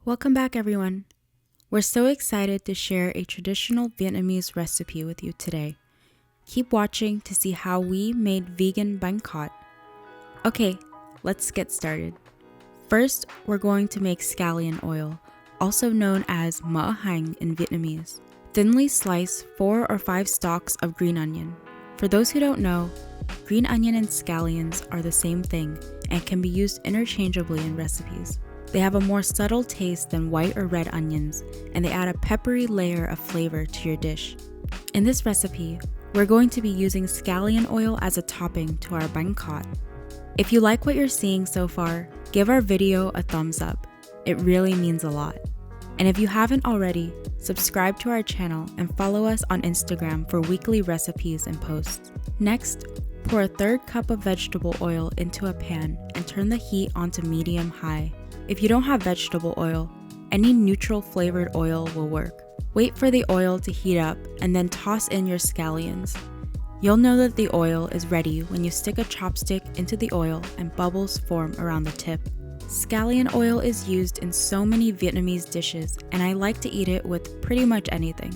Welcome back, everyone. We're so excited to share a traditional Vietnamese recipe with you today. Keep watching to see how we made vegan bánh khọt. Okay, let's get started. First, we're going to make scallion oil, also known as mỡ hành in Vietnamese. Thinly slice 4 or 5 stalks of green onion. For those who don't know, green onion and scallions are the same thing and can be used interchangeably in recipes. They have a more subtle taste than white or red onions, and they add a peppery layer of flavor to your dish. In this recipe, we're going to be using scallion oil as a topping to our bánh khọt. If you like what you're seeing so far, give our video a thumbs up. It really means a lot. And if you haven't already, subscribe to our channel and follow us on Instagram for weekly recipes and posts. Next, pour a 1/3 cup of vegetable oil into a pan and turn the heat onto medium-high. If you don't have vegetable oil, any neutral flavored oil will work. Wait for the oil to heat up and then toss in your scallions. You'll know that the oil is ready when you stick a chopstick into the oil and bubbles form around the tip. Scallion oil is used in so many Vietnamese dishes, and I like to eat it with pretty much anything.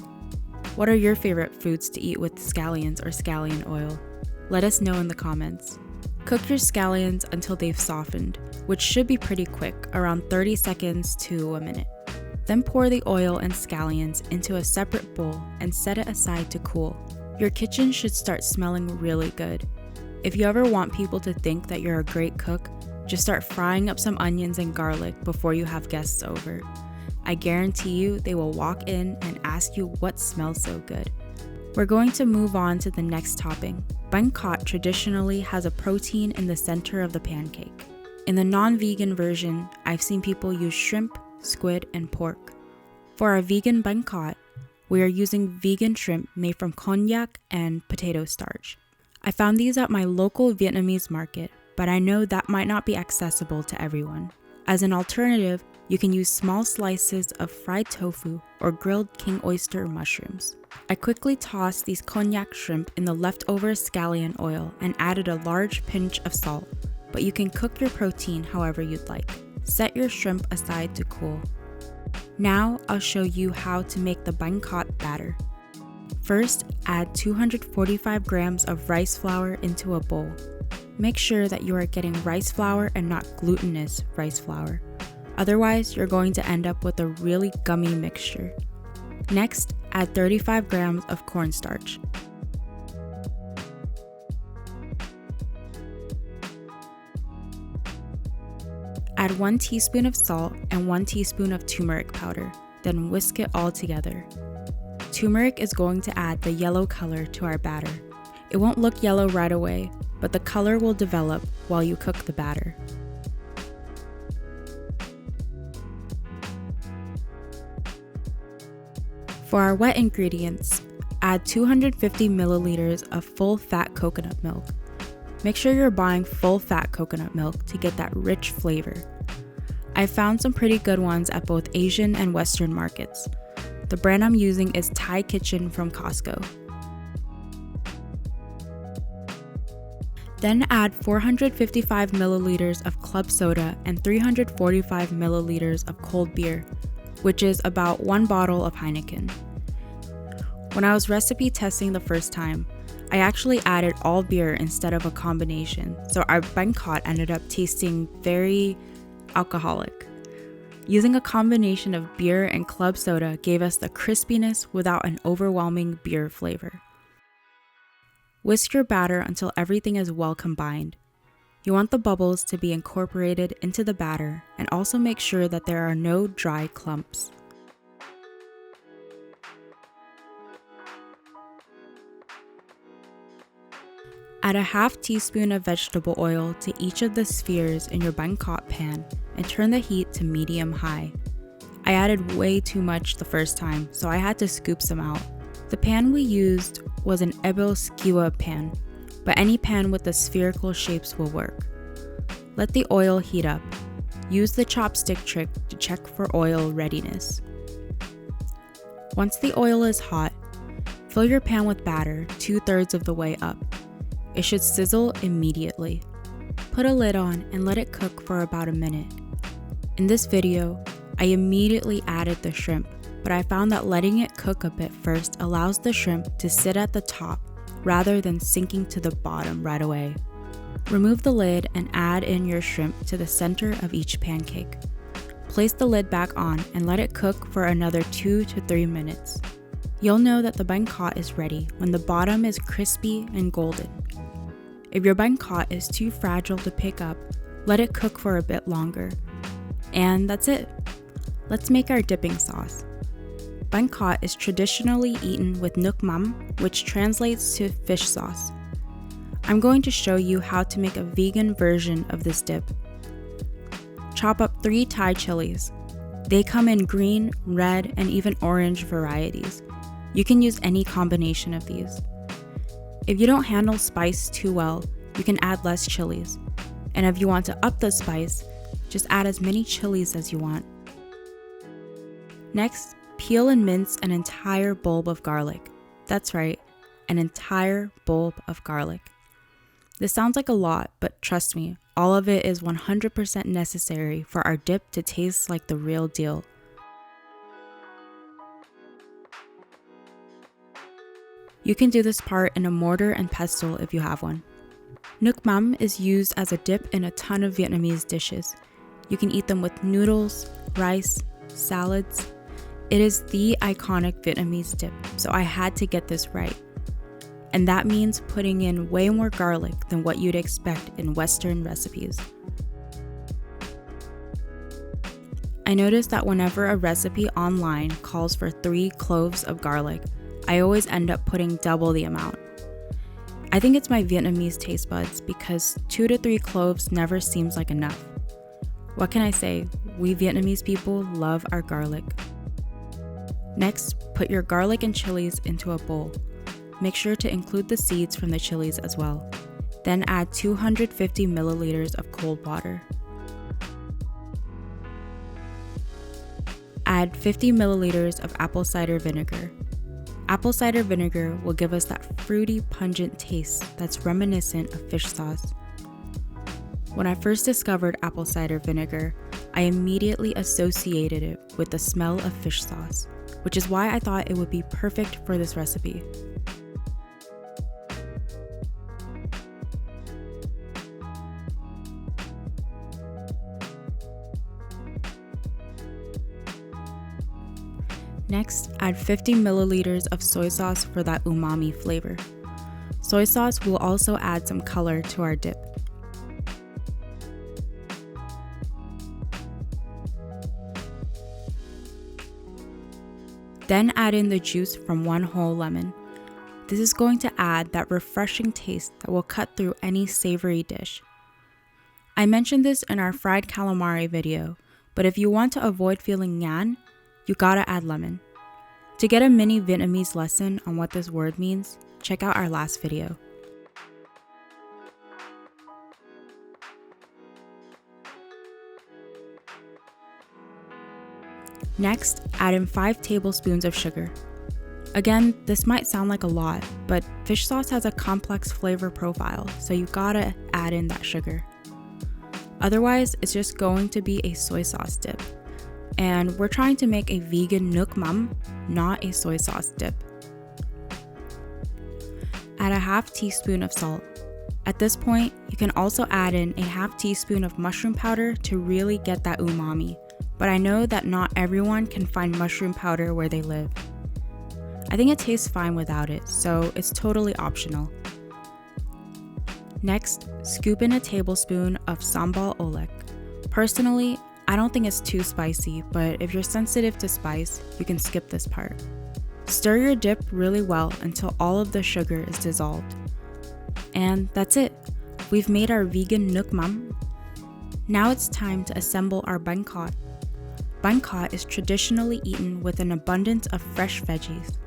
What are your favorite foods to eat with scallions or scallion oil? Let us know in the comments. Cook your scallions until they've softened, which should be pretty quick, around 30 seconds to a minute. Then pour the oil and scallions into a separate bowl and set it aside to cool. Your kitchen should start smelling really good. If you ever want people to think that you're a great cook, just start frying up some onions and garlic before you have guests over. I guarantee you they will walk in and ask you what smells so good. We're going to move on to the next topping. Bánh khọt traditionally has a protein in the center of the pancake. In the non-vegan version, I've seen people use shrimp, squid, and pork. For our vegan bánh khọt, we are using vegan shrimp made from konjac and potato starch. I found these at my local Vietnamese market, but I know that might not be accessible to everyone. As an alternative, you can use small slices of fried tofu or grilled king oyster mushrooms. I quickly tossed these konjac shrimp in the leftover scallion oil and added a large pinch of salt, but you can cook your protein however you'd like. Set your shrimp aside to cool. Now I'll show you how to make the bánh khọt batter. First, add 245 grams of rice flour into a bowl. Make sure that you are getting rice flour and not glutinous rice flour. Otherwise, you're going to end up with a really gummy mixture. Next, add 35 grams of cornstarch. Add 1 teaspoon of salt and 1 teaspoon of turmeric powder, then whisk it all together. Turmeric is going to add the yellow color to our batter. It won't look yellow right away, but the color will develop while you cook the batter. For our wet ingredients, add 250 milliliters of full-fat coconut milk. Make sure you're buying full-fat coconut milk to get that rich flavor. I found some pretty good ones at both Asian and Western markets. The brand I'm using is Thai Kitchen from Costco. Then add 455 milliliters of club soda and 345 milliliters of cold beer, which is about 1 bottle of Heineken. When I was recipe testing the first time, I actually added all beer instead of a combination, so our bánh khọt ended up tasting very alcoholic. Using a combination of beer and club soda gave us the crispiness without an overwhelming beer flavor. Whisk your batter until everything is well combined. You want the bubbles to be incorporated into the batter and also make sure that there are no dry clumps. Add a half teaspoon of vegetable oil to each of the spheres in your bánh khọt pan and turn the heat to medium-high. I added way too much the first time, so I had to scoop some out. The pan we used was an Ebel skewer pan, but any pan with the spherical shapes will work. Let the oil heat up. Use the chopstick trick to check for oil readiness. Once the oil is hot, fill your pan with batter 2/3 of the way up. It should sizzle immediately. Put a lid on and let it cook for about a minute. In this video, I immediately added the shrimp, but I found that letting it cook a bit first allows the shrimp to sit at the top rather than sinking to the bottom right away. Remove the lid and add in your shrimp to the center of each pancake. Place the lid back on and let it cook for another 2 to 3 minutes. You'll know that the bánh khọt is ready when the bottom is crispy and golden. If your bánh khọt is too fragile to pick up, let it cook for a bit longer. And that's it. Let's make our dipping sauce. Bánh khọt is traditionally eaten with nước mắm, which translates to fish sauce. I'm going to show you how to make a vegan version of this dip. Chop up 3 Thai chilies. They come in green, red, and even orange varieties. You can use any combination of these. If you don't handle spice too well, you can add less chilies. And if you want to up the spice, just add as many chilies as you want. Next, peel and mince an entire bulb of garlic. That's right, an entire bulb of garlic. This sounds like a lot, but trust me, all of it is 100% necessary for our dip to taste like the real deal. You can do this part in a mortar and pestle if you have one. Nước mắm is used as a dip in a ton of Vietnamese dishes. You can eat them with noodles, rice, salads. It is the iconic Vietnamese dip, so I had to get this right. And that means putting in way more garlic than what you'd expect in Western recipes. I noticed that whenever a recipe online calls for 3 cloves of garlic, I always end up putting double the amount. I think it's my Vietnamese taste buds because 2 to 3 cloves never seems like enough. What can I say? We Vietnamese people love our garlic. Next, put your garlic and chilies into a bowl. Make sure to include the seeds from the chilies as well. Then add 250 milliliters of cold water. Add 50 milliliters of apple cider vinegar. Apple cider vinegar will give us that fruity, pungent taste that's reminiscent of fish sauce. When I first discovered apple cider vinegar, I immediately associated it with the smell of fish sauce, which is why I thought it would be perfect for this recipe. Next, add 50 milliliters of soy sauce for that umami flavor. Soy sauce will also add some color to our dip. Then add in the juice from 1 whole lemon. This is going to add that refreshing taste that will cut through any savory dish. I mentioned this in our fried calamari video, but if you want to avoid feeling nhan, you gotta add lemon. To get a mini Vietnamese lesson on what this word means, check out our last video. Next, add in 5 tablespoons of sugar. Again, this might sound like a lot, but fish sauce has a complex flavor profile, so you gotta add in that sugar. Otherwise, it's just going to be a soy sauce dip. And we're trying to make a vegan nước mắm, not a soy sauce dip. Add a half teaspoon of salt. At this point, you can also add in a half teaspoon of mushroom powder to really get that umami, but I know that not everyone can find mushroom powder where they live. I think it tastes fine without it, so it's totally optional. Next, scoop in a tablespoon of sambal oelek. Personally, I don't think it's too spicy, but if you're sensitive to spice, you can skip this part. Stir your dip really well until all of the sugar is dissolved. And that's it. We've made our vegan nước mắm. Now it's time to assemble our bánh khọt. Bánh khọt is traditionally eaten with an abundance of fresh veggies.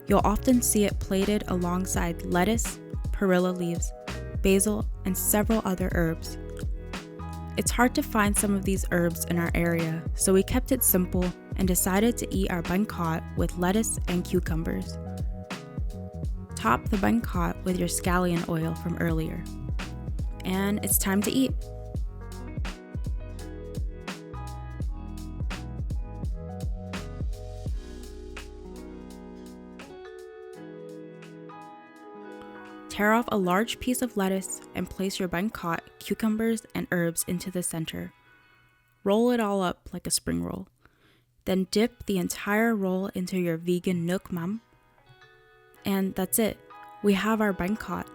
You'll often see it plated alongside lettuce, perilla leaves, basil, and several other herbs. It's hard to find some of these herbs in our area, so we kept it simple and decided to eat our bánh khọt with lettuce and cucumbers. Top the bánh khọt with your scallion oil from earlier. And it's time to eat. Tear off a large piece of lettuce and place your bánh cọt, cucumbers, and herbs into the center. Roll it all up like a spring roll. Then dip the entire roll into your vegan nước mắm. And that's it. We have our bánh cọt.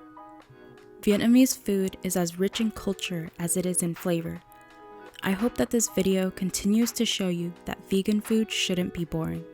Vietnamese food is as rich in culture as it is in flavor. I hope that this video continues to show you that vegan food shouldn't be boring.